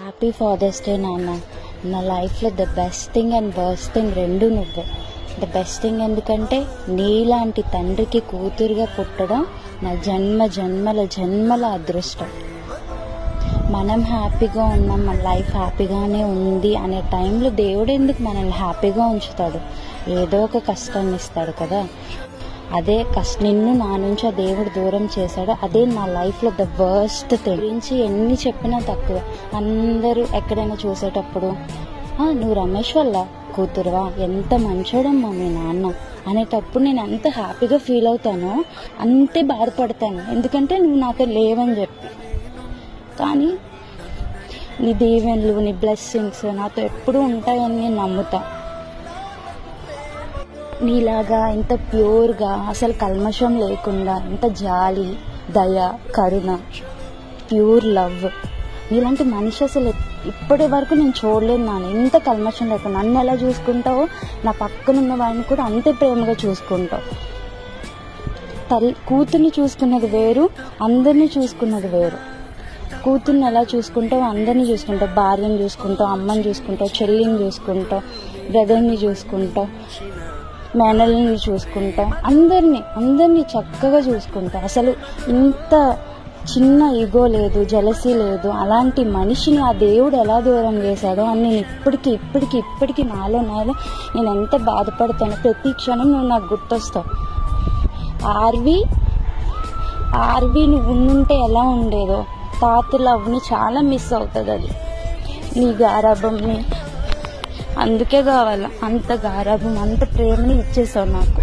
Happy father's day నాన్న. నా లైఫ్లో the best thing and worst thing రెండు నువ్వే. ద బెస్ట్ థింగ్ ఎందుకంటే నీలాంటి తండ్రికి కూతురుగా పుట్టడం నా జన్మ జన్మల జన్మల అదృష్టం. మనం హ్యాపీగా ఉన్నాం, మన లైఫ్ హ్యాపీగానే ఉంది అనే టైంలో దేవుడు ఎందుకు మనల్ని హ్యాపీగా ఉంచుతాడు? ఏదో ఒక కష్టాన్ని ఇస్తాడు కదా. అదే నిన్ను నా నుంచి ఆ దేవుడు దూరం చేశాడు. అదే నా లైఫ్లో ద వర్స్ట్ థింగ్. గురించి ఎన్ని చెప్పినా తక్కువ. అందరూ ఎక్కడైనా చూసేటప్పుడు నువ్వు రమేష్ వల్ల కూతురువా, ఎంత మంచోడమ్మా మీ నాన్న అనేటప్పుడు నేను ఎంత హ్యాపీగా ఫీల్ అవుతానో అంతే బాధపడతాను. ఎందుకంటే నువ్వు నాతో లేవని చెప్పి. కానీ నీ దీవెనలు, నీ బ్లెస్సింగ్స్ నాతో ఎప్పుడూ ఉంటాయని నేను నమ్ముతా. నీలాగా ఇంత ప్యూర్గా, అసలు కల్మషం లేకుండా, ఇంత జాలి, దయ, కరుణ, ప్యూర్ లవ్, నీలాంటి మనిషి అసలు ఇప్పటి వరకు నేను చూడలేదు నాన్న. ఇంత కల్మషం లేకుండా నన్ను ఎలా చూసుకుంటావో నా పక్కనున్న వాడిని కూడా అంతే ప్రేమగా చూసుకుంటావు. కూతుర్ని చూసుకున్నది వేరు, అందరినీ చూసుకున్నది వేరు. కూతుర్ని ఎలా చూసుకుంటావు, అందరినీ చూసుకుంటావు. భార్యని చూసుకుంటావు, అమ్మని చూసుకుంటావు, చెల్లిని చూసుకుంటావు, బ్రదర్ని చూసుకుంటావు, మేనల్ని చూసుకుంటాం, అందరినీ చక్కగా చూసుకుంటాం. అసలు ఇంత చిన్న ఈగో లేదు, జలసీ లేదు. అలాంటి మనిషిని ఆ దేవుడు ఎలా దూరం చేశాడో అని నేను ఇప్పటికీ నాలో నేను ఎంత బాధపడతాను. ప్రతి క్షణం నువ్వు నాకు గుర్తొస్తావు. ఆర్వి నువ్వు ఉండుంటే ఎలా ఉండేదో, తాత లవ్ని చాలా మిస్ అవుతుంది. అది నీ గారాభంని అందుకే కావాలా అంత గారాభం, అంత ప్రేమని ఇచ్చేసావు నాకు.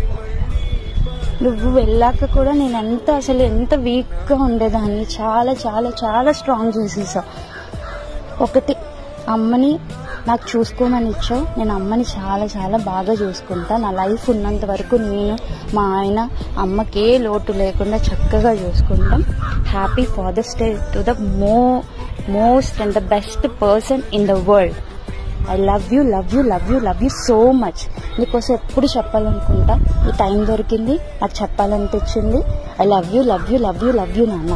నువ్వు వెళ్ళాక కూడా నేను అసలు ఎంత వీక్గా ఉండేదాన్ని చాలా చాలా చాలా స్ట్రాంగ్ చేసేసావు. ఒకటి, అమ్మని నాకు చూసుకోమని ఇచ్చావు. నేను అమ్మని చాలా చాలా బాగా చూసుకుంటా. నా లైఫ్ ఉన్నంత వరకు నేను, మా ఆయన, అమ్మకి ఏ లోటు లేకుండా చక్కగా చూసుకుంటాం. Happy father's day to the most and the best person in the world. I love you so much. నీకోసం ఎప్పుడు చెప్పాలనుకుంటా. ఈ టైం దొరికింది, నాకు చెప్పాలనిపించింది. ఐ లవ్ యూ నాన్న.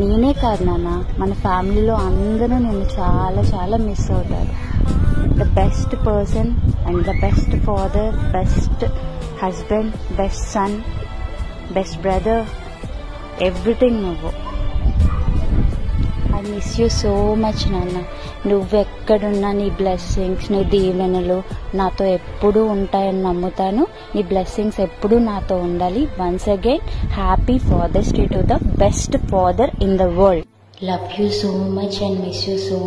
నేనే కాదు నాన్న, మన ఫ్యామిలీలో అందరూ నేను చాలా చాలా మిస్ అవుతారు. The best person and the best father, best husband, best son, best brother, everything నువ్వు. I miss you so much నాన్న. నువ్వెక్కడున్నా నీ బ్లెస్సింగ్స్, నీ దీవెనలు నాతో ఎప్పుడూ ఉంటాయని నమ్ముతాను. నీ బ్లెస్సింగ్స్ ఎప్పుడూ నాతో ఉండాలి. Once again happy father's day to the best father in the world. Love you so much and miss you so